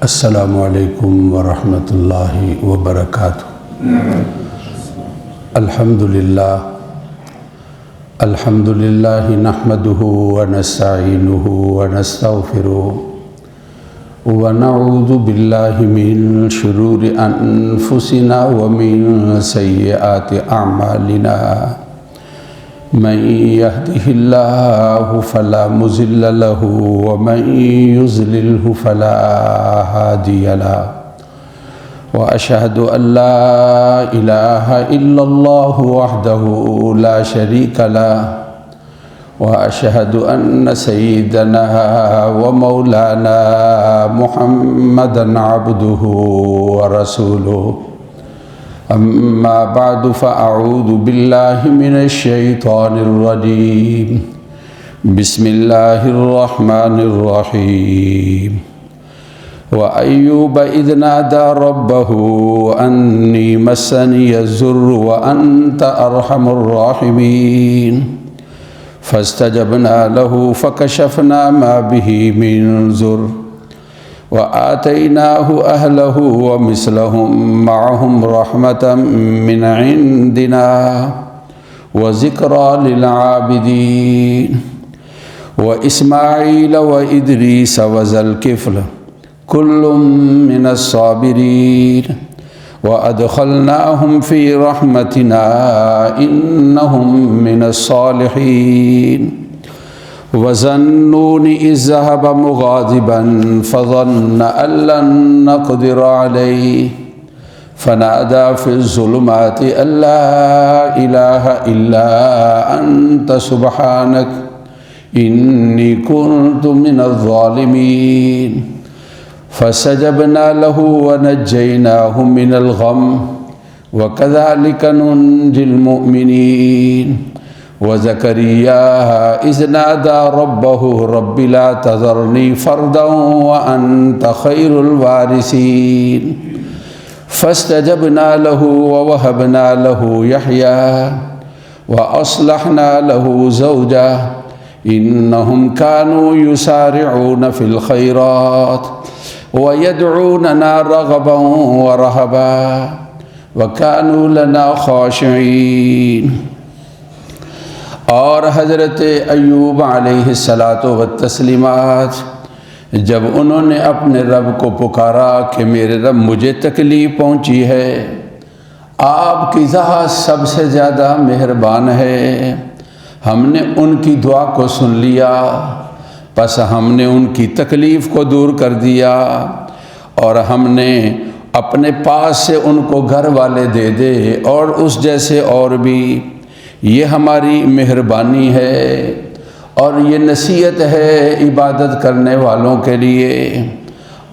السلام علیکم ورحمۃ اللہ وبرکاتہ۔ الحمد للہ نحمده ونستعینه ونستغفره ونعوذ باللہ من شرور انفسنا ومن سیئات اعمالنا، من يهده الله فلا مضل له ومن يضلله فلا هادي له، وأشهد أن لا إله إلا الله وحده لا شريك له، وأشهد أن سيدنا ومولانا محمدا عبده ورسوله، أما بعد فأعوذ بالله من الشيطان الرجيم، بسم الله الرحمن الرحيم، وأيوب إذ نادى ربه أني مسني الضر وأنت أرحم الراحمين، فاستجبنا له فكشفنا ما به من ضر وآتيناه أهله ومثلهم معهم رحمة من عندنا وذكرى للعابدين، وإسماعيل وإدريس وذا الكفل كل من الصابرين، وأدخلناهم في رحمتنا إنهم من الصالحين، وظنون إذ ذهب مغاضبا فظن أن لن نقدر عليه فنادى في الظلمات أن لا إله إلا أنت سبحانك إني كنت من الظالمين، فاستجبنا له ونجيناه من الغم وكذلك ننجي المؤمنين، وزكريا إذ نادى ربه رب لا تذرني فردا وأنت خير الوارثين، فاستجبنا له ووهبنا له يحيى وأصلحنا له زوجه إنهم كانوا يسارعون في الخيرات ويدعوننا رغبا ورهبا وكانوا لنا خاشعين۔ اور حضرت ایوب علیہ التسلیمات جب انہوں نے اپنے رب کو پکارا کہ میرے رب مجھے تکلیف پہنچی ہے، آپ کی ذات سب سے زیادہ مہربان ہے، ہم نے ان کی دعا کو سن لیا، پس ہم نے ان کی تکلیف کو دور کر دیا، اور ہم نے اپنے پاس سے ان کو گھر والے دے دے اور اس جیسے اور بھی۔ یہ ہماری مہربانی ہے اور یہ نصیحت ہے عبادت کرنے والوں کے لیے۔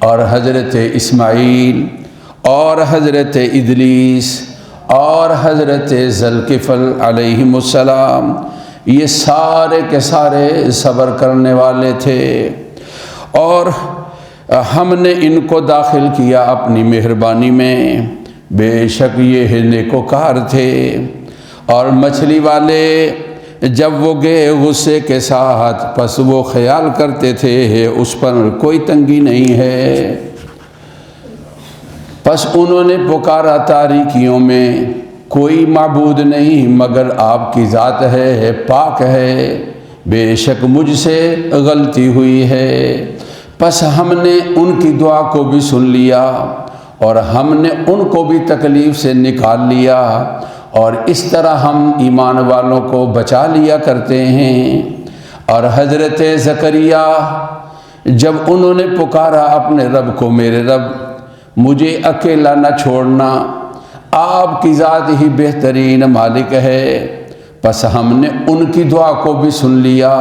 اور حضرت اسماعیل اور حضرت ادریس اور حضرت ذوالکفل علیہم السلام یہ سارے کے سارے صبر کرنے والے تھے، اور ہم نے ان کو داخل کیا اپنی مہربانی میں، بے شک یہ نیکوکار تھے۔ اور مچھلی والے جب وہ گئے غصے کے ساتھ، پس وہ خیال کرتے تھے اس پر کوئی تنگی نہیں ہے، پس انہوں نے پکارا تاریکیوں میں، کوئی معبود نہیں مگر آپ کی ذات ہے، پاک ہے، بے شک مجھ سے غلطی ہوئی ہے۔ پس ہم نے ان کی دعا کو بھی سن لیا اور ہم نے ان کو بھی تکلیف سے نکال لیا، اور اس طرح ہم ایمان والوں کو بچا لیا کرتے ہیں۔ اور حضرت زکریا جب انہوں نے پکارا اپنے رب کو، میرے رب مجھے اکیلا نہ چھوڑنا، آپ کی ذات ہی بہترین مالک ہے، پس ہم نے ان کی دعا کو بھی سن لیا،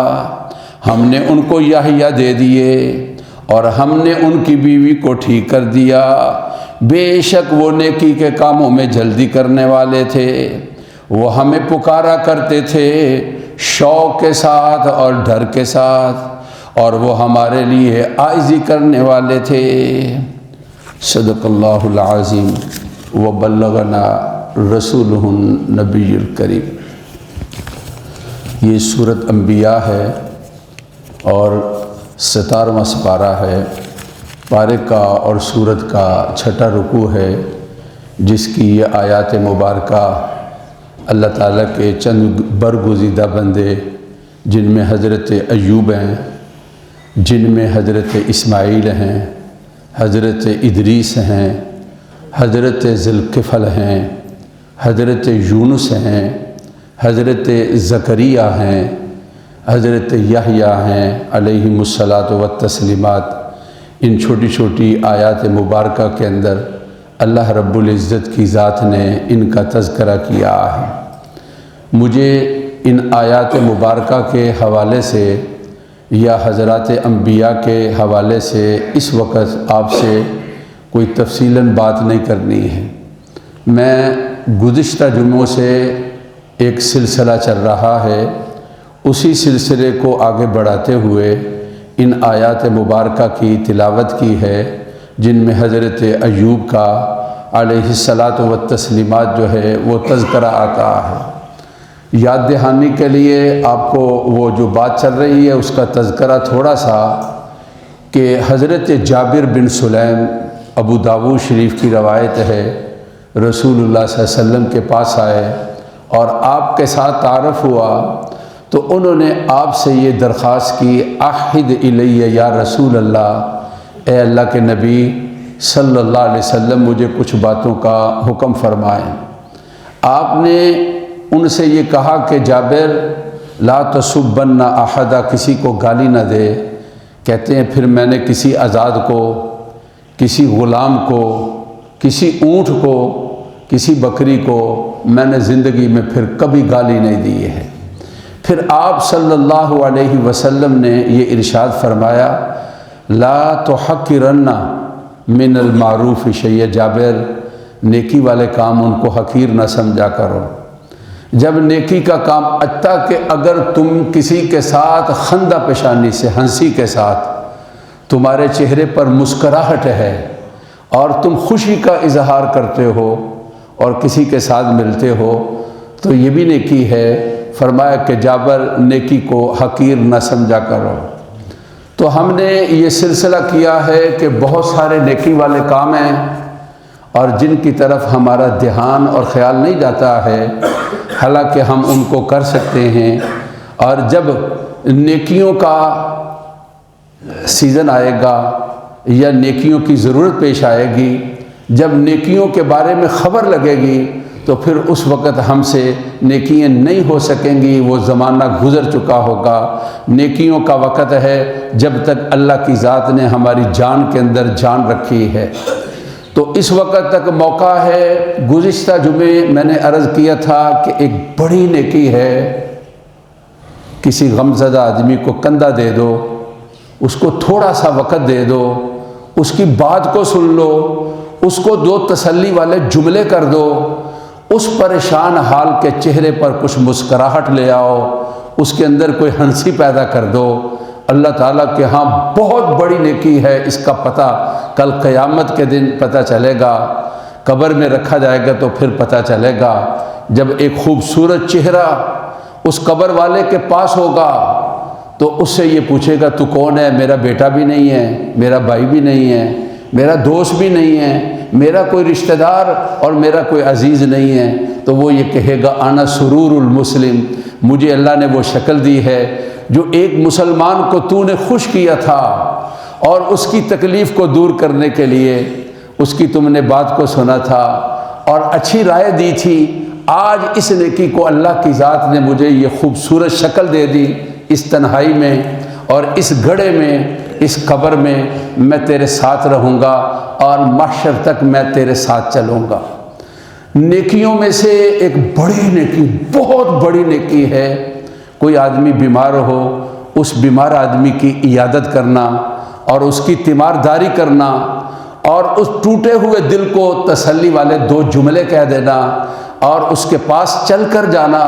ہم نے ان کو یحییٰ دے دیے اور ہم نے ان کی بیوی کو ٹھیک کر دیا، بے شک وہ نیکی کے کاموں میں جلدی کرنے والے تھے۔ وہ ہمیں پکارا کرتے تھے شوق کے ساتھ اور ڈر کے ساتھ، اور وہ ہمارے لیے عاجزی کرنے والے تھے۔ صدق اللہ العظیم وبلغنا رسولہ النبی الکریم۔ یہ سورۃ انبیاء ہے اور 17واں سپارہ ہے، پارے کا اور سورت کا چھٹا رکوع ہے، جس کی یہ آیات مبارکہ اللہ تعالیٰ کے چند برگزیدہ بندے، جن میں حضرت ایوب ہیں، جن میں حضرت اسماعیل ہیں، حضرت ادریس ہیں، حضرت ذوالکفل ہیں، حضرت یونس ہیں، حضرت زکریا ہیں، حضرت یحییٰ ہیں علیہم الصلاۃ والتسلیمات، ان چھوٹی چھوٹی آیات مبارکہ کے اندر اللہ رب العزت کی ذات نے ان کا تذکرہ کیا ہے۔ مجھے ان آیات مبارکہ کے حوالے سے یا حضرات انبیاء کے حوالے سے اس وقت آپ سے کوئی تفصیلاً بات نہیں کرنی ہے۔ میں گزشتہ جمعوں سے ایک سلسلہ چل رہا ہے، اسی سلسلے کو آگے بڑھاتے ہوئے ان آیات مبارکہ کی تلاوت کی ہے، جن میں حضرت ایوب کا علیہ الصلاۃ والتسلیمات جو ہے وہ تذکرہ آتا ہے۔ یاد دہانی کے لیے آپ کو وہ جو بات چل رہی ہے اس کا تذکرہ تھوڑا سا، کہ حضرت جابر بن سلیم، ابو داؤد شریف کی روایت ہے، رسول اللہ صلی اللہ علیہ وسلم کے پاس آئے اور آپ کے ساتھ تعارف ہوا، تو انہوں نے آپ سے یہ درخواست کی، احد الیہ یا رسول اللہ، اے اللہ کے نبی صلی اللہ علیہ وسلم مجھے کچھ باتوں کا حکم فرمائیں۔ آپ نے ان سے یہ کہا کہ جابر لا تسبن احدا، کسی کو گالی نہ دے۔ کہتے ہیں پھر میں نے کسی آزاد کو، کسی غلام کو، کسی اونٹ کو، کسی بکری کو میں نے زندگی میں پھر کبھی گالی نہیں دی ہے۔ پھر آپ صلی اللہ علیہ وسلم نے یہ ارشاد فرمایا، لا تحقرن من المعروف شیئا، جابر نیکی والے کام ان کو حقیر نہ سمجھا کرو۔ جب نیکی کا کام، حتیٰ کہ اگر تم کسی کے ساتھ خندہ پیشانی سے، ہنسی کے ساتھ تمہارے چہرے پر مسکراہٹ ہے اور تم خوشی کا اظہار کرتے ہو اور کسی کے ساتھ ملتے ہو تو یہ بھی نیکی ہے۔ فرمایا کہ جابر نیکی کو حقیر نہ سمجھا کرو۔ تو ہم نے یہ سلسلہ کیا ہے کہ بہت سارے نیکی والے کام ہیں اور جن کی طرف ہمارا دھیان اور خیال نہیں جاتا ہے، حالانکہ ہم ان کو کر سکتے ہیں۔ اور جب نیکیوں کا سیزن آئے گا یا نیکیوں کی ضرورت پیش آئے گی، جب نیکیوں کے بارے میں خبر لگے گی تو پھر اس وقت ہم سے نیکیاں نہیں ہو سکیں گی، وہ زمانہ گزر چکا ہوگا۔ نیکیوں کا وقت ہے جب تک اللہ کی ذات نے ہماری جان کے اندر جان رکھی ہے، تو اس وقت تک موقع ہے۔ گزشتہ جمعے میں نے عرض کیا تھا کہ ایک بڑی نیکی ہے، کسی غمزدہ آدمی کو کندھا دے دو، اس کو تھوڑا سا وقت دے دو، اس کی بات کو سن لو، اس کو دو تسلی والے جملے کر دو، اس پریشان حال کے چہرے پر کچھ مسکراہٹ لے آؤ، اس کے اندر کوئی ہنسی پیدا کر دو۔ اللہ تعالیٰ کے ہاں بہت بڑی نیکی ہے، اس کا پتہ کل قیامت کے دن پتہ چلے گا، قبر میں رکھا جائے گا تو پھر پتہ چلے گا۔ جب ایک خوبصورت چہرہ اس قبر والے کے پاس ہوگا تو اس سے یہ پوچھے گا تو کون ہے؟ میرا بیٹا بھی نہیں ہے، میرا بھائی بھی نہیں ہے، میرا دوست بھی نہیں ہے، میرا کوئی رشتہ دار اور میرا کوئی عزیز نہیں ہے، تو وہ یہ کہے گا انا سرور المسلم، مجھے اللہ نے وہ شکل دی ہے جو ایک مسلمان کو تو نے خوش کیا تھا اور اس کی تکلیف کو دور کرنے کے لیے اس کی تم نے بات کو سنا تھا اور اچھی رائے دی تھی۔ آج اس نیکی کو اللہ کی ذات نے مجھے یہ خوبصورت شکل دے دی، اس تنہائی میں اور اس گڑھے میں، اس قبر میں میں تیرے ساتھ رہوں گا اور محشر تک میں تیرے ساتھ چلوں گا۔ نیکیوں میں سے ایک بڑی نیکی، بہت بڑی نیکی ہے، کوئی آدمی بیمار ہو، اس بیمار آدمی کی عیادت کرنا اور اس کی تیمارداری کرنا اور اس ٹوٹے ہوئے دل کو تسلی والے دو جملے کہہ دینا اور اس کے پاس چل کر جانا،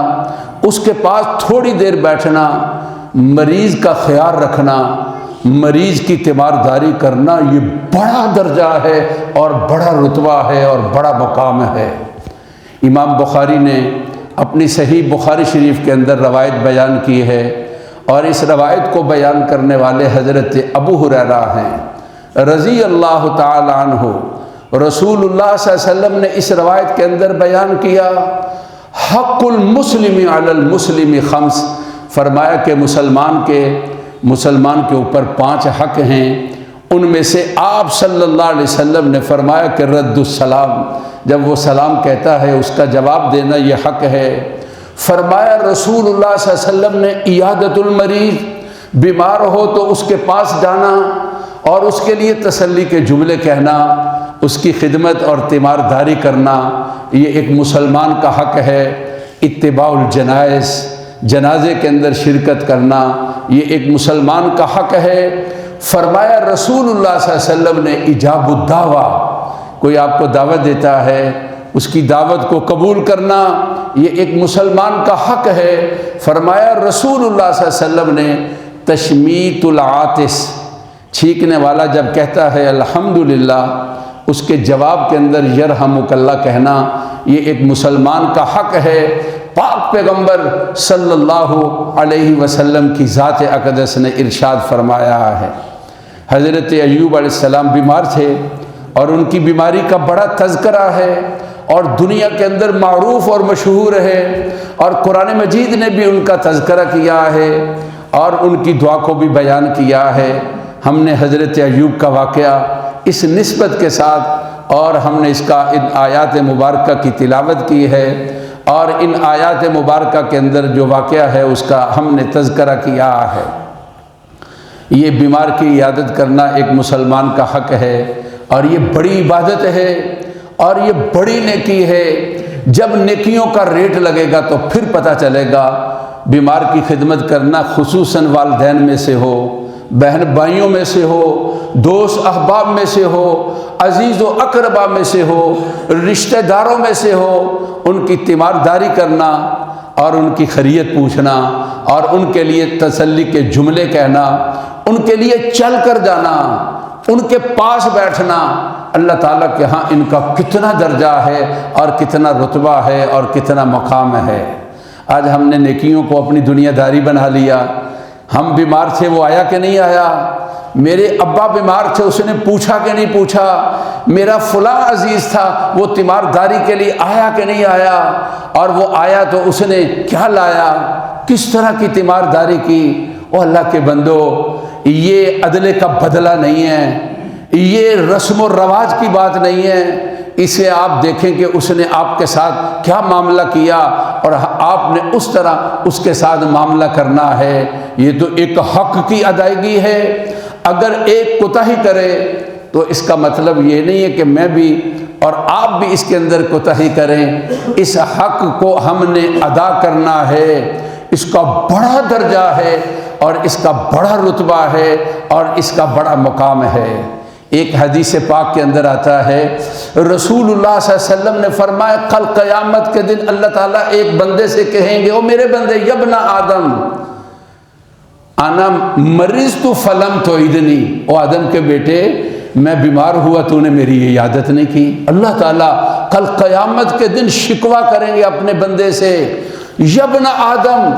اس کے پاس تھوڑی دیر بیٹھنا، مریض کا خیال رکھنا، مریض کی تیمارداری کرنا، یہ بڑا درجہ ہے اور بڑا رتبہ ہے اور بڑا مقام ہے۔ امام بخاری نے اپنی صحیح بخاری شریف کے اندر روایت بیان کی ہے اور اس روایت کو بیان کرنے والے حضرت ابو ہریرہ ہیں رضی اللہ تعالی عنہ، رسول اللہ صلی اللہ علیہ وسلم نے اس روایت کے اندر بیان کیا حق المسلم علی المسلم خمس، فرمایا کہ مسلمان کے اوپر 5 حق ہیں، ان میں سے آپ صلی اللہ علیہ وسلم نے فرمایا کہ رد السلام، جب وہ سلام کہتا ہے اس کا جواب دینا یہ حق ہے۔ فرمایا رسول اللہ صلی اللہ علیہ وسلم نے عیادت المریض، بیمار ہو تو اس کے پاس جانا اور اس کے لیے تسلی کے جملے کہنا، اس کی خدمت اور تیمارداری کرنا، یہ ایک مسلمان کا حق ہے۔ اتباع الجنائز، جنازے کے اندر شرکت کرنا، یہ ایک مسلمان کا حق ہے۔ فرمایا رسول اللہ صلی اللہ علیہ وسلم نے اجاب الدعوہ، کوئی آپ کو دعوت دیتا ہے اس کی دعوت کو قبول کرنا، یہ ایک مسلمان کا حق ہے۔ فرمایا رسول اللہ صلی اللہ علیہ وسلم نے تشمیت العاطس، چھینکنے والا جب کہتا ہے الحمدللہ، اس کے جواب کے اندر یرحمک اللہ کہنا، یہ ایک مسلمان کا حق ہے۔ پاک پیغمبر صلی اللہ علیہ وسلم کی ذات اقدس نے ارشاد فرمایا ہے، حضرت ایوب علیہ السلام بیمار تھے اور ان کی بیماری کا بڑا تذکرہ ہے اور دنیا کے اندر معروف اور مشہور ہے، اور قرآن مجید نے بھی ان کا تذکرہ کیا ہے اور ان کی دعا کو بھی بیان کیا ہے۔ ہم نے حضرت ایوب کا واقعہ اس نسبت کے ساتھ اور ہم نے اس کا ان آیات مبارکہ کی تلاوت کی ہے، اور ان آیات مبارکہ کے اندر جو واقعہ ہے اس کا ہم نے تذکرہ کیا ہے۔ یہ بیمار کی عیادت کرنا ایک مسلمان کا حق ہے، اور یہ بڑی عبادت ہے اور یہ بڑی نیکی ہے۔ جب نیکیوں کا ریٹ لگے گا تو پھر پتہ چلے گا۔ بیمار کی خدمت کرنا خصوصاً والدین میں سے ہو، بہن بھائیوں میں سے ہو، دوست احباب میں سے ہو، عزیز و اقربا میں سے ہو، رشتہ داروں میں سے ہو، ان کی تیمارداری کرنا اور ان کی خیریت پوچھنا اور ان کے لیے تسلی کے جملے کہنا، ان کے لیے چل کر جانا، ان کے پاس بیٹھنا، اللہ تعالیٰ کے ہاں ان کا کتنا درجہ ہے اور کتنا رتبہ ہے اور کتنا مقام ہے۔ آج ہم نے نیکیوں کو اپنی دنیا داری بنا لیا۔ ہم بیمار تھے، وہ آیا کہ نہیں آیا؟ میرے ابا بیمار تھے، اس نے پوچھا کہ نہیں پوچھا؟ میرا فلاں عزیز تھا، وہ تیمارداری کے لیے آیا کہ نہیں آیا؟ اور وہ آیا تو اس نے کیا لایا، کس طرح کی تیمارداری کی؟ او اللہ کے بندو، یہ عدلے کا بدلہ نہیں ہے، یہ رسم و رواج کی بات نہیں ہے۔ اسے آپ دیکھیں کہ اس نے آپ کے ساتھ کیا معاملہ کیا اور آپ نے اس طرح اس کے ساتھ معاملہ کرنا ہے۔ یہ تو ایک حق کی ادائیگی ہے۔ اگر ایک کوتاہی کرے تو اس کا مطلب یہ نہیں ہے کہ میں بھی اور آپ بھی اس کے اندر کوتاہی کریں۔ اس حق کو ہم نے ادا کرنا ہے، اس کا بڑا درجہ ہے اور اس کا بڑا رتبہ ہے اور اس کا بڑا مقام ہے۔ ایک حدیث پاک کے اندر آتا ہے، رسول اللہ صلی اللہ علیہ وسلم نے فرمایا کل قیامت کے دن اللہ تعالیٰ ایک بندے سے کہیں گے، او میرے بندے، یبن آدم انا مرضت فلم تعیدنی، او آدم کے بیٹے میں بیمار ہوا تو نے میری عیادت نہیں کی۔ اللہ تعالیٰ کل قیامت کے دن شکوہ کریں گے اپنے بندے سے، یبن آدم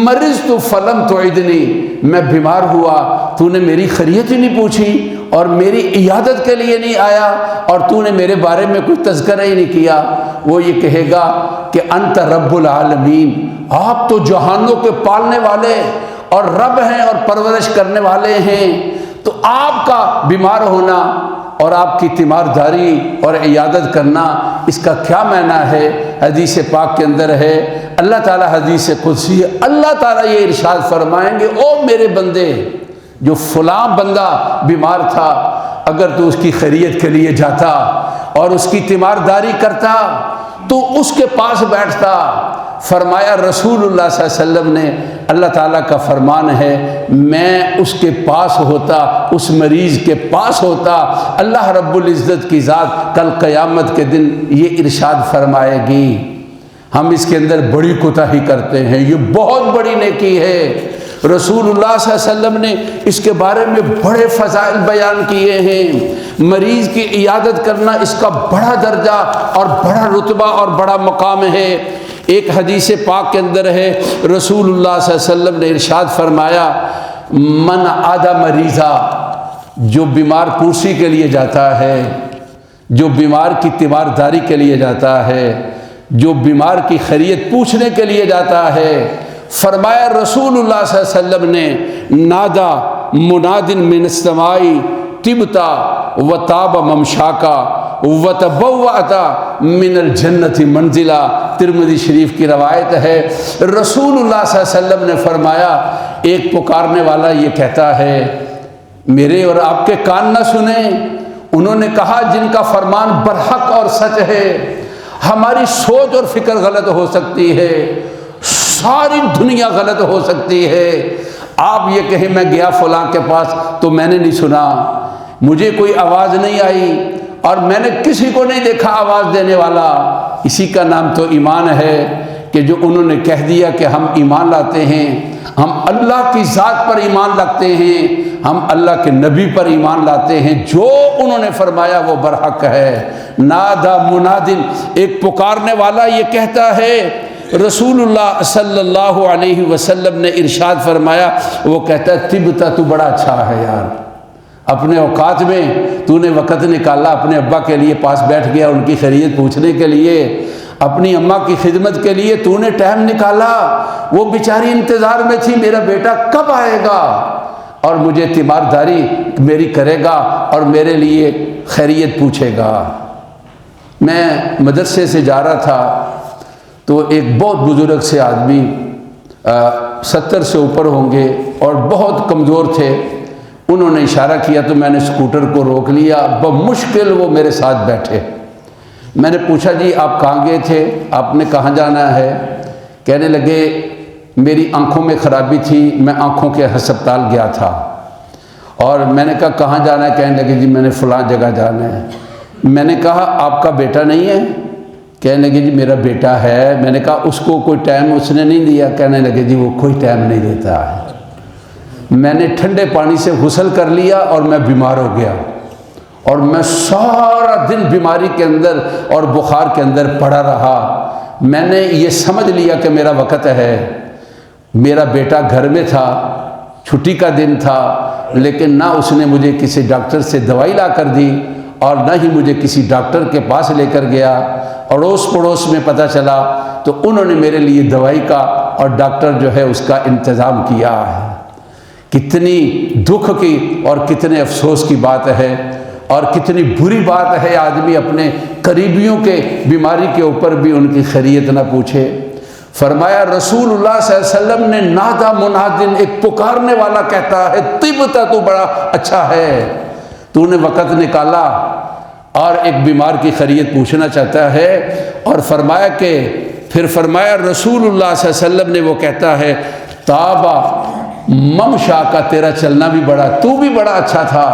مرضت فلم تعیدنی، میں بیمار ہوا تو نے میری خیریت ہی نہیں پوچھی اور میری عیادت کے لیے نہیں آیا اور تو نے میرے بارے میں کوئی تذکرہ ہی نہیں کیا۔ وہ یہ کہے گا کہ انت رب العالمین، آپ تو جہانوں کے پالنے والے اور رب ہیں اور پرورش کرنے والے ہیں، تو آپ کا بیمار ہونا اور آپ کی تیمارداری اور عیادت کرنا اس کا کیا معنی ہے؟ حدیث پاک کے اندر ہے، اللہ تعالیٰ حدیث قدسی ہے، اللہ تعالیٰ یہ ارشاد فرمائیں گے، او میرے بندے، جو فلاں بندہ بیمار تھا، اگر تو اس کی خیریت کے لیے جاتا اور اس کی تیمارداری کرتا تو اس کے پاس بیٹھتا۔ فرمایا رسول اللہ صلی اللہ علیہ وسلم نے، اللہ تعالیٰ کا فرمان ہے، میں اس کے پاس ہوتا، اس مریض کے پاس ہوتا۔ اللہ رب العزت کی ذات کل قیامت کے دن یہ ارشاد فرمائے گی۔ ہم اس کے اندر بڑی کوتاہی کرتے ہیں، یہ بہت بڑی نیکی ہے۔ رسول اللہ صلی اللہ علیہ وسلم نے اس کے بارے میں بڑے فضائل بیان کیے ہیں۔ مریض کی عیادت کرنا اس کا بڑا درجہ اور بڑا رتبہ اور بڑا مقام ہے۔ ایک حدیث پاک کے اندر ہے، رسول اللہ صلی اللہ علیہ وسلم نے ارشاد فرمایا، من عاد مریضا، جو بیمار پرسی کے لیے جاتا ہے، جو بیمار کی تیمارداری کے لیے جاتا ہے، جو بیمار کی خیریت پوچھنے کے لیے جاتا ہے، فرمایا رسول اللہ صلی اللہ علیہ وسلم نے نادا مناد من السماء طبتا وطاب ممشاکا وتبوأت من الجنت منزلا، ترمذی شریف کی روایت ہے۔ رسول اللہ صلی اللہ علیہ وسلم نے فرمایا ایک پکارنے والا یہ کہتا ہے میرے اور آپ کے کان نہ سنیں؟ انہوں نے کہا جن کا فرمان برحق اور سچ ہے، ہماری سوچ اور فکر غلط ہو سکتی ہے، ساری دنیا غلط ہو سکتی ہے، آپ یہ کہیں میں گیا فلاں کے پاس تو میں نے نہیں سنا، مجھے کوئی آواز نہیں آئی اور میں نے کسی کو نہیں دیکھا آواز دینے والا، اسی کا نام تو ایمان ہے کہ جو انہوں نے کہہ دیا کہ ہم ایمان لاتے ہیں، ہم اللہ کی ذات پر ایمان رکھتے ہیں، ہم اللہ کے نبی پر ایمان لاتے ہیں، جو انہوں نے فرمایا وہ برحق ہے۔ نادا منادن، ایک پکارنے والا یہ کہتا ہے، رسول اللہ صلی اللہ علیہ وسلم نے ارشاد فرمایا، وہ کہتا ہے طبتا، تو بڑا اچھا ہے یار، اپنے اوقات میں تو نے وقت نکالا، اپنے ابا کے لیے پاس بیٹھ گیا ان کی خیریت پوچھنے کے لیے، اپنی اماں کی خدمت کے لیے تو نے ٹائم نکالا، وہ بیچاری انتظار میں تھی میرا بیٹا کب آئے گا اور مجھے تیمارداری میری کرے گا اور میرے لیے خیریت پوچھے گا۔ میں مدرسے سے جا رہا تھا تو ایک بہت بزرگ سے آدمی 70 سے اوپر ہوں گے اور بہت کمزور تھے، انہوں نے اشارہ کیا تو میں نے اسکوٹر کو روک لیا، بمشکل وہ میرے ساتھ بیٹھے۔ میں نے پوچھا جی آپ کہاں گئے تھے، آپ نے کہاں جانا ہے؟ کہنے لگے میری آنکھوں میں خرابی تھی، میں آنکھوں کے ہسپتال گیا تھا۔ اور میں نے کہا کہاں جانا ہے؟ کہنے لگے جی میں نے فلاں جگہ جانا ہے۔ میں نے کہا آپ کا بیٹا نہیں ہے؟ کہنے لگے جی میرا بیٹا ہے۔ میں نے کہا اس کو کوئی ٹائم اس نے نہیں دیا؟ کہنے لگے جی وہ کوئی ٹائم نہیں دیتا ہے۔ میں نے ٹھنڈے پانی سے غسل کر لیا اور میں بیمار ہو گیا اور میں سارا دن بیماری کے اندر اور بخار کے اندر پڑا رہا۔ میں نے یہ سمجھ لیا کہ میرا وقت ہے۔ میرا بیٹا گھر میں تھا، چھٹی کا دن تھا، لیکن نہ اس نے مجھے کسی ڈاکٹر سے دوائی لا کر دی اور نہ ہی مجھے کسی ڈاکٹر کے پاس لے کر گیا۔ اڑوس پڑوس میں پتہ چلا تو انہوں نے میرے لیے دوائی کا اور ڈاکٹر جو ہے اس کا انتظام کیا ہے۔ کتنی دکھ کی اور کتنے افسوس کی بات ہے اور کتنی بری بات ہے آدمی اپنے قریبیوں کے بیماری کے اوپر بھی ان کی خیریت نہ پوچھے۔ فرمایا رسول اللہ صلی اللہ علیہ وسلم نے نادا منادن، ایک پکارنے والا کہتا ہے طبتا، تو بڑا اچھا ہے، تو نے وقت نکالا اور ایک بیمار کی خیریت پوچھنا چاہتا ہے۔ اور فرمایا کہ پھر فرمایا رسول اللہ صلی اللہ علیہ وسلم نے وہ کہتا ہے تابا ممشا کا، تیرا چلنا بھی بڑا، تو بھی بڑا اچھا تھا،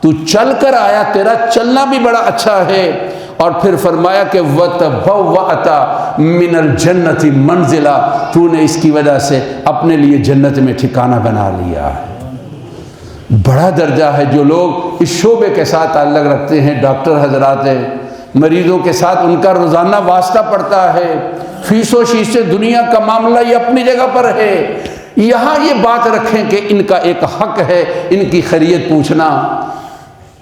تو چل کر آیا، تیرا چلنا بھی بڑا اچھا ہے۔ اور پھر فرمایا کہ وَتَبَوَّأْتَ مِنَ الْجَنَّةِ مَنْزِلًا، تو نے اس کی وجہ سے اپنے لیے جنت میں ٹھکانہ بنا لیا ہے۔ بڑا درجہ ہے جو لوگ اس شعبے کے ساتھ تعلق رکھتے ہیں، ڈاکٹر حضرات ہیں، مریضوں کے ساتھ ان کا روزانہ واسطہ پڑتا ہے، فیس و شیش سے دنیا کا معاملہ یہ اپنی جگہ پر ہے۔ یہاں یہ بات رکھیں کہ ان کا ایک حق ہے ان کی خیریت پوچھنا۔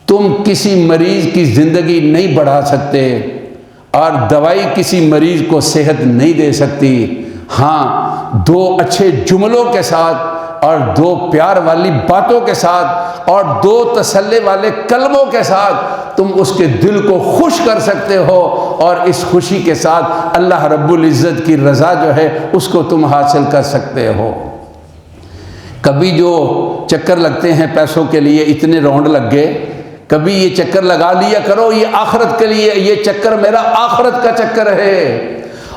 تم کسی مریض کی زندگی نہیں بڑھا سکتے اور دوائی کسی مریض کو صحت نہیں دے سکتی، ہاں دو اچھے جملوں کے ساتھ اور دو پیار والی باتوں کے ساتھ اور دو تسلی والے کلموں کے ساتھ تم اس کے دل کو خوش کر سکتے ہو اور اس خوشی کے ساتھ اللہ رب العزت کی رضا جو ہے اس کو تم حاصل کر سکتے ہو۔ کبھی جو چکر لگتے ہیں پیسوں کے لیے، اتنے راؤنڈ لگ گئے، کبھی یہ چکر لگا لیا کرو، یہ آخرت کے لیے، یہ چکر میرا آخرت کا چکر ہے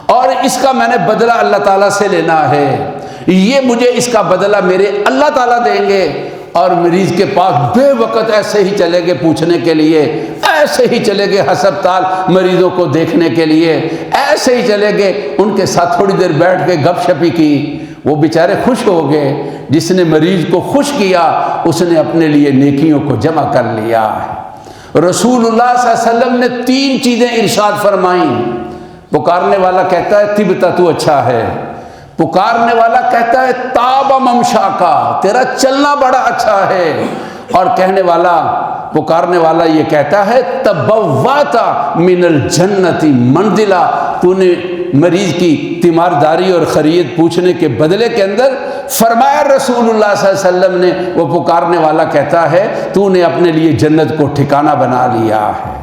اور اس کا میں نے بدلہ اللہ تعالیٰ سے لینا ہے، یہ مجھے اس کا بدلہ میرے اللہ تعالیٰ دیں گے۔ اور مریض کے پاس بے وقت ایسے ہی چلے گئے پوچھنے کے لیے، ایسے ہی چلے گئے ہسپتال مریضوں کو دیکھنے کے لیے، ایسے ہی چلے گئے ان کے ساتھ تھوڑی دیر بیٹھ کے گپ شپی کی، وہ بیچارے خوش ہو گئے۔ جس نے مریض کو خوش کیا اس نے اپنے لیے نیکیوں کو جمع کر لیا ہے۔ رسول اللہ صلی اللہ علیہ وسلم نے 3 چیزیں ارشاد فرمائیں۔ پکارنے والا کہتا ہے طبتا، تو اچھا ہے۔ پکارنے والا کہتا ہے تاب ممشا کا، تیرا چلنا بڑا اچھا ہے۔ اور کہنے والا پکارنے والا یہ کہتا ہے تبوّأْتَ مِنَ الْجَنَّةِ منزلا، تو نے مریض کی تیمارداری اور خیریت پوچھنے کے بدلے کے اندر فرمایا رسول اللہ صلی اللہ علیہ وسلم نے، وہ پکارنے والا کہتا ہے تو نے اپنے لیے جنت کو ٹھکانہ بنا لیا ہے۔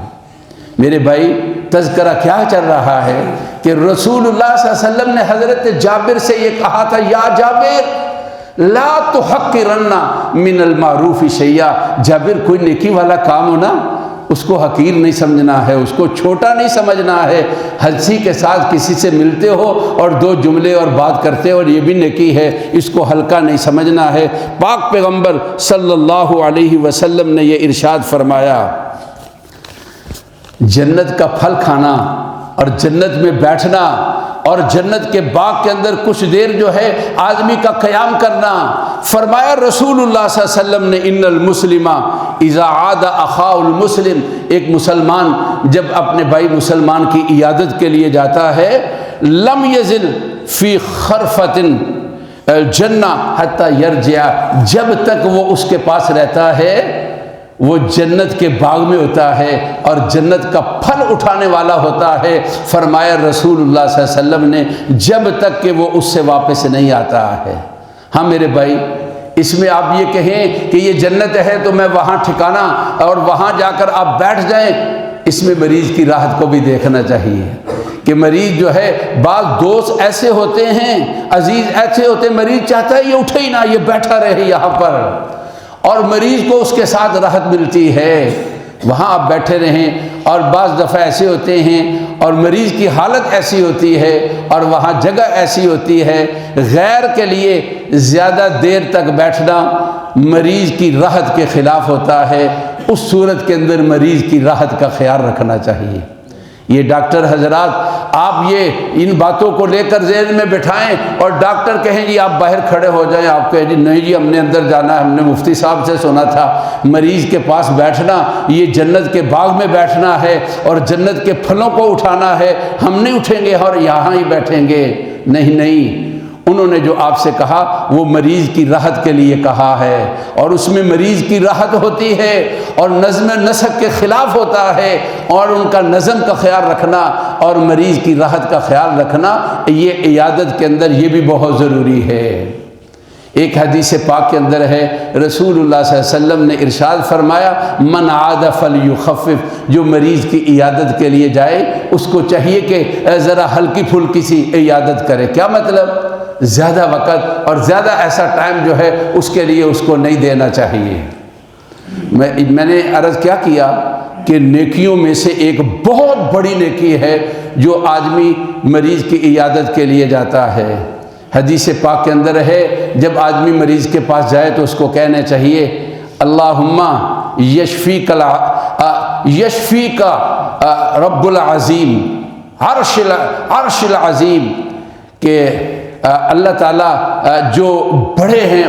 میرے بھائی تذکرہ کیا چل رہا ہے کہ رسول اللہ صلی اللہ علیہ وسلم نے حضرت جابر سے یہ کہا تھا، یا جابر لا تحقرن من المعروف شیئا، جابر کوئی نیکی والا کام ہو نا اس کو حقیر نہیں سمجھنا ہے، اس کو چھوٹا نہیں سمجھنا ہے۔ ہنسی کے ساتھ کسی سے ملتے ہو اور دو جملے اور بات کرتے ہو اور یہ بھی نیکی ہے، اس کو ہلکا نہیں سمجھنا ہے۔ پاک پیغمبر صلی اللہ علیہ وسلم نے یہ ارشاد فرمایا، جنت کا پھل کھانا اور جنت میں بیٹھنا اور جنت کے باغ کے اندر کچھ دیر جو ہے آدمی کا قیام کرنا، فرمایا رسول اللہ صلی اللہ علیہ وسلم نے ان المسلم اذا عاد اخاہ المسلم، ایک مسلمان جب اپنے بھائی مسلمان کی عیادت کے لیے جاتا ہے، لم یزل فی خرفۃ الجنہ حتی یرجع، جب تک وہ اس کے پاس رہتا ہے وہ جنت کے باغ میں ہوتا ہے اور جنت کا پھل اٹھانے والا ہوتا ہے۔ فرمایا رسول اللہ صلی اللہ علیہ وسلم نے جب تک کہ وہ اس سے واپس نہیں آتا ہے۔ ہاں میرے بھائی، اس میں آپ یہ کہیں کہ یہ جنت ہے تو میں وہاں ٹھکانا اور وہاں جا کر آپ بیٹھ جائیں، اس میں مریض کی راحت کو بھی دیکھنا چاہیے کہ مریض جو ہے، بعض دوست ایسے ہوتے ہیں، عزیز ایسے ہوتے ہیں، مریض چاہتا ہے یہ اٹھے ہی نہ، یہ بیٹھا رہے یہاں پر، اور مریض کو اس کے ساتھ راحت ملتی ہے، وہاں آپ بیٹھے رہیں۔ اور بعض دفعہ ایسے ہوتے ہیں اور مریض کی حالت ایسی ہوتی ہے اور وہاں جگہ ایسی ہوتی ہے، غیر کے لیے زیادہ دیر تک بیٹھنا مریض کی راحت کے خلاف ہوتا ہے۔ اس صورت کے اندر مریض کی راحت کا خیال رکھنا چاہیے۔ یہ ڈاکٹر حضرات، آپ یہ ان باتوں کو لے کر ذہن میں بٹھائیں اور ڈاکٹر کہیں جی آپ باہر کھڑے ہو جائیں، آپ کہیں جی نہیں جی ہم نے اندر جانا ہے، ہم نے مفتی صاحب سے سنا تھا مریض کے پاس بیٹھنا یہ جنت کے باغ میں بیٹھنا ہے اور جنت کے پھلوں کو اٹھانا ہے، ہم نہیں اٹھیں گے اور یہاں ہی بیٹھیں گے۔ نہیں، انہوں نے جو آپ سے کہا وہ مریض کی راحت کے لیے کہا ہے، اور اس میں مریض کی راحت ہوتی ہے اور نظم نسق کے خلاف ہوتا ہے، اور ان کا نظم کا خیال رکھنا اور مریض کی راحت کا خیال رکھنا یہ عیادت کے اندر یہ بھی بہت ضروری ہے۔ ایک حدیث پاک کے اندر ہے، رسول اللہ صلی اللہ علیہ وسلم نے ارشاد فرمایا، من عاد فلیخفف، جو مریض کی عیادت کے لیے جائے اس کو چاہیے کہ ذرا ہلکی پھلکی سی عیادت کرے۔ کیا مطلب؟ زیادہ وقت اور زیادہ ایسا ٹائم جو ہے اس کے لیے اس کو نہیں دینا چاہیے۔ میں نے عرض کیا کہ نیکیوں میں سے ایک بہت بڑی نیکی ہے جو آدمی مریض کی عیادت کے لیے جاتا ہے۔ حدیث پاک کے اندر ہے، جب آدمی مریض کے پاس جائے تو اس کو کہنا چاہیے اللہم یشفیک رب العظیم عرش العظیم، کہ اللہ تعالیٰ جو بڑے ہیں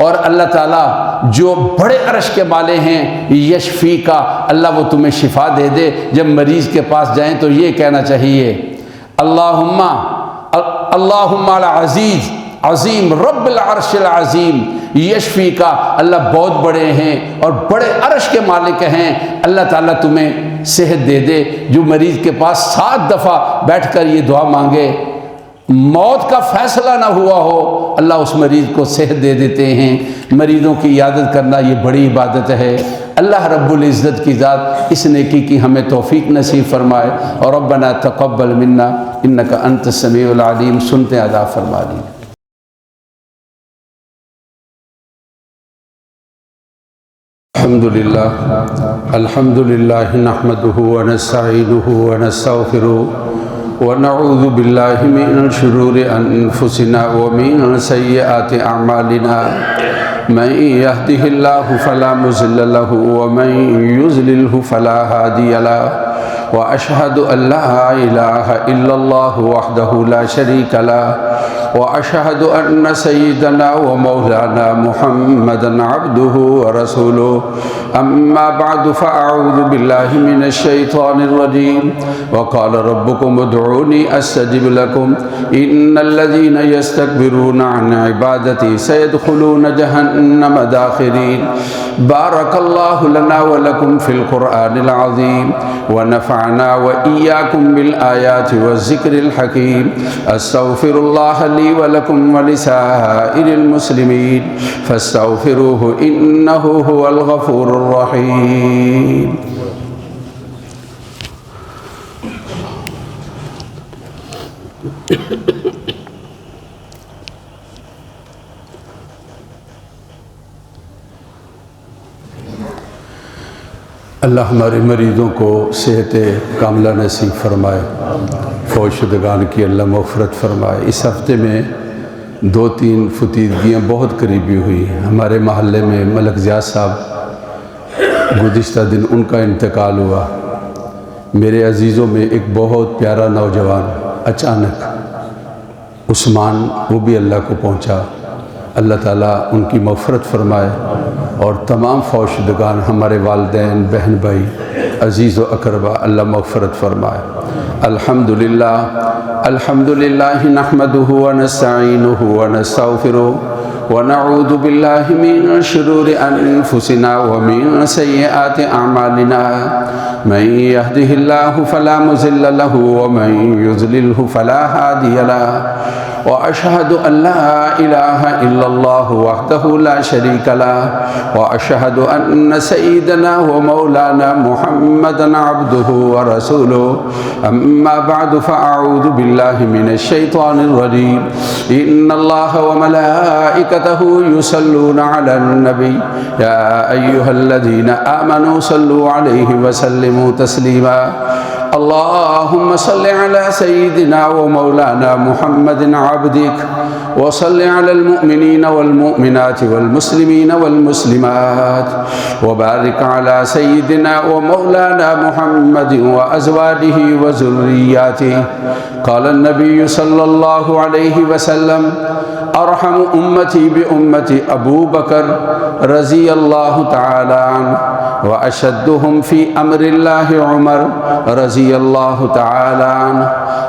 اور اللہ تعالیٰ جو بڑے عرش کے مالے ہیں، یشفی کا، اللہ وہ تمہیں شفا دے دے۔ جب مریض کے پاس جائیں تو یہ کہنا چاہیے اللہم العزیز عظیم رب العرش العظیم یشفی کا، اللہ بہت بڑے ہیں اور بڑے عرش کے مالک ہیں، اللہ تعالیٰ تمہیں صحت دے دے۔ جو مریض کے پاس 7 دفعہ بیٹھ کر یہ دعا مانگے، موت کا فیصلہ نہ ہوا ہو، اللہ اس مریض کو صحت دے دیتے ہیں۔ مریضوں کی عیادت کرنا یہ بڑی عبادت ہے۔ اللہ رب العزت کی ذات اس نیکی کی ہمیں توفیق نصیب فرمائے، اور ربنا تقبل منا انک انت السمیع العلیم، سنتے ادا فرما دی۔ الحمد للہ نحمده ونستعینه ونستغفره ونعوذ باللہ من شرور انفسنا ومن سیئات اعمالنا، من يهده الله فلا مضل له ومن يضلل فلا هادي له، واشهد ان لا اله الا الله وحده لا شريك له، وأشهد أن سيدنا ومولانا محمدا عبده ورسوله أما بعد فأعوذ بالله من الشيطان الرجيم وقال ربكم ادعوني أستجب لكم إن الذين يستكبرون عن عبادتي سيدخلون جهنم داخرين بارك الله لنا ولكم في القرآن العظيم ونفعنا وإياكم بالآيات والذكر الحكيم أستغفر الله لي ولكم ولسائر المسلمين فاستغفروه إنه هو الغفور الرحيم اللہ ہمارے مریضوں کو صحت کاملہ نصیب فرمائے، فوت شدگان کی اللہ مغفرت فرمائے۔ اس ہفتے میں 2-3 فتیدگیاں بہت قریبی ہوئی۔ ہمارے محلے میں ملک زیاد صاحب گزشتہ دن ان کا انتقال ہوا۔ میرے عزیزوں میں ایک بہت پیارا نوجوان اچانک عثمان، وہ بھی اللہ کو پہنچا۔ اللہ تعالیٰ ان کی مغفرت فرمائے اور تمام فوت شدگان ہمارے والدین، بہن بھائی، عزیز و اقربا اللہ مغفرت فرمائے۔ الحمدللہ نحمدہ ونستعینہ ونستغفرہ ونعوذ باللہ من شرور انفسنا ومن سیئات اعمالنا من یہدہ اللہ فلا مضل لہ ومن یضللہ فلا ہادی لہ وأشهد أن لا إله إلا الله وحده لا شريك له وأشهد أن سيدنا ومولانا محمدا عبده ورسوله أما بعد فأعوذ بالله من الشيطان الرجيم إن الله وملائكته يصلون على النبي يا أيها الذين آمنوا صلوا عليه وسلموا تسليما اللهم صل على سيدنا ومولانا محمد عبدك وصل على المؤمنين والمؤمنات والمسلمين والمسلمات وبارك على سيدنا ومولانا محمد وأزواجه وذرياته قال النبي صلى الله عليه وسلم ارحم امتی بامتی ابو بکر رضی اللہ تعالی عنہ واشدهم فی امر اللہ عمر رضی اللہ تعالی عنہ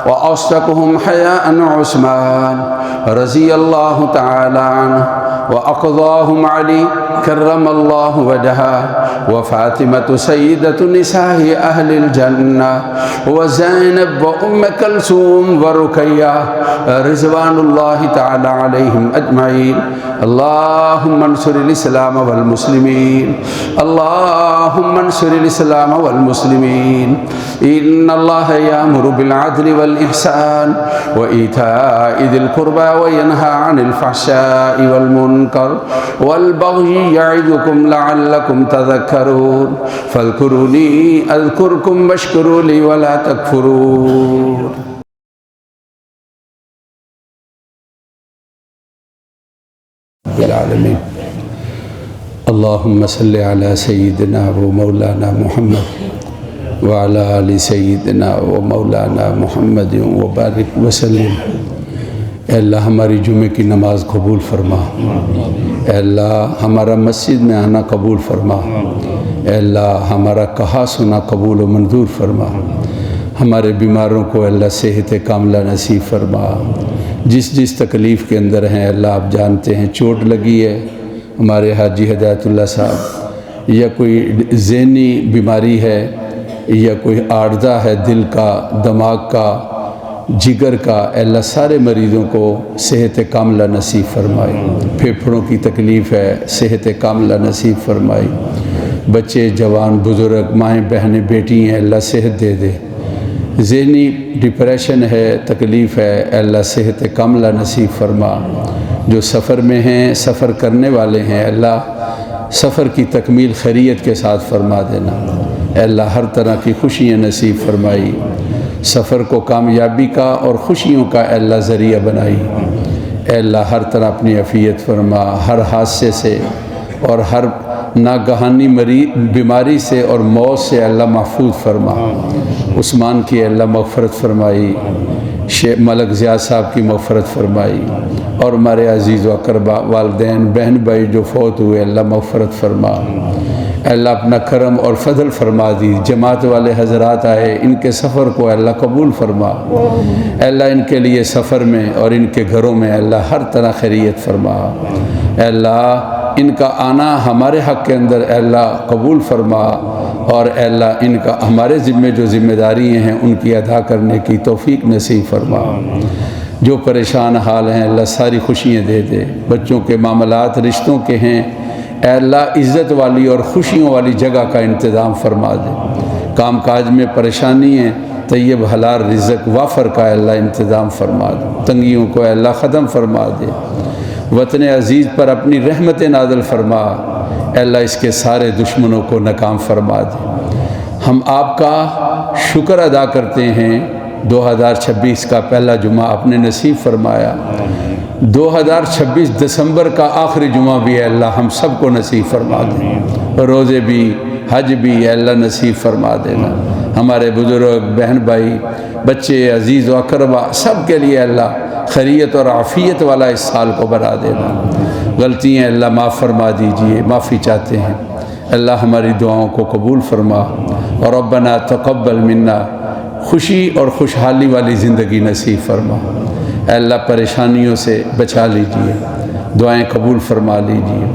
واصدقهم حیاء عثمان رضی اللہ تعالی عنہ واقضاهم علی کرم اللہ وجہہ وفاطمة سیدۃ نساء اہل الجنہ وزینب وام کلثوم ورقیہ رضوان اللہ تعالی علیہم اجمعین اللہم انصر الاسلام والمسلمین اللہم انصر الاسلام والمسلمین ان اللہ یامر بالعدل والاحسان وایتاء ذی القربى وینہی عن الفحشاء والمنکر والبغی یعظکم لعلکم تذکرون فاذکرونی اذکرکم واشکروا لی ولا تکفرون۔ العالمین اللہم صلی علی سیدنا و مولانا محمد وعلی آل سیدنا و مولانا محمد وبارک وسلم۔ اے اللہ ہماری جمعے کی نماز قبول فرما، اے اللہ ہمارا مسجد میں آنا قبول فرما، اے اللہ ہمارا کہا سنا قبول و منظور فرما، ہمارے بیماروں کو اللہ صحت کاملہ نصیب فرما، جس تکلیف کے اندر ہیں اللہ آپ جانتے ہیں۔ چوٹ لگی ہے ہمارے حاجی ہدایت اللہ صاحب، یا کوئی ذہنی بیماری ہے، یا کوئی عارضہ ہے دل کا، دماغ کا، جگر کا، اللہ سارے مریضوں کو صحت کاملہ نصیب فرمائے۔ پھیپھڑوں کی تکلیف ہے، صحت کاملہ نصیب فرمائے۔ بچے، جوان، بزرگ، مائیں، بہنیں، بیٹی ہیں، اللہ صحت دے دے۔ ذہنی ڈپریشن ہے، تکلیف ہے، اے اللہ صحت کاملہ نصیب فرما۔ جو سفر میں ہیں، سفر کرنے والے ہیں، اللہ سفر کی تکمیل خیریت کے ساتھ فرما دینا۔ اے اللہ ہر طرح کی خوشیاں نصیب فرمائی، سفر کو کامیابی کا اور خوشیوں کا اے اللہ ذریعہ بنائی۔ اے اللہ ہر طرح اپنی عافیت فرما، ہر حادثے سے اور ہر ناگہانی بیماری سے اور موت سے اللہ محفوظ فرما۔ عثمان کی اللہ مغفرت فرمائی، ملک زیاد صاحب کی مغفرت فرمائی، اور ہمارے عزیز و اقربا والدین بہن بھائی جو فوت ہوئے اللہ مغفرت فرما، اللہ اپنا کرم اور فضل فرما دی۔ جماعت والے حضرات آئے، ان کے سفر کو اللہ قبول فرما، اللہ ان کے لیے سفر میں اور ان کے گھروں میں اللہ ہر طرح خیریت فرما، اللہ ان کا آنا ہمارے حق کے اندر اللہ قبول فرما، اور اللہ ان کا ہمارے ذمے جو ذمہ داری ہیں ان کی ادا کرنے کی توفیق نصیب فرما۔ جو پریشان حال ہیں اللہ ساری خوشیاں دے دے، بچوں کے معاملات رشتوں کے ہیں اے اللہ عزت والی اور خوشیوں والی جگہ کا انتظام فرما دے، کام کاج میں پریشانی ہے طیب حلال رزق وافر کا اللہ انتظام فرما دے، تنگیوں کو اللہ ختم فرما دے، وطن عزیز پر اپنی رحمت نازل فرما، اے اللہ اس کے سارے دشمنوں کو ناکام فرما دے۔ ہم آپ کا شکر ادا کرتے ہیں 2026 کا پہلا جمعہ آپ نے نصیب فرمایا، 2026 دسمبر کا آخری جمعہ بھی اے اللہ ہم سب کو نصیب فرما دے، روزے بھی حج بھی اے اللہ نصیب فرما دینا، ہمارے بزرگ بہن بھائی بچے عزیز و اقربا سب کے لیے اللہ خیریت اور عافیت والا اس سال کو بنا دینا، غلطیاں اللہ معاف فرما دیجئے، معافی چاہتے ہیں اللہ ہماری دعاؤں کو قبول فرما، اور ربنا تقبل منا خوشی اور خوشحالی والی زندگی نصیب فرما، اے اللہ پریشانیوں سے بچا لیجئے، دعائیں قبول فرما لیجئے،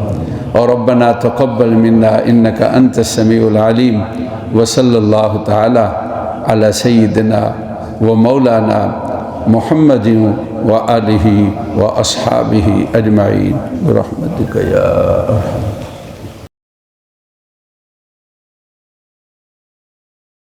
اور ربنا تقبل منا انک انت السمیع العلیم، وصلی اللہ تعالی علی سیدنا و مولانا محمد و آلہ و اصحابہ اجمعین برحمتک یا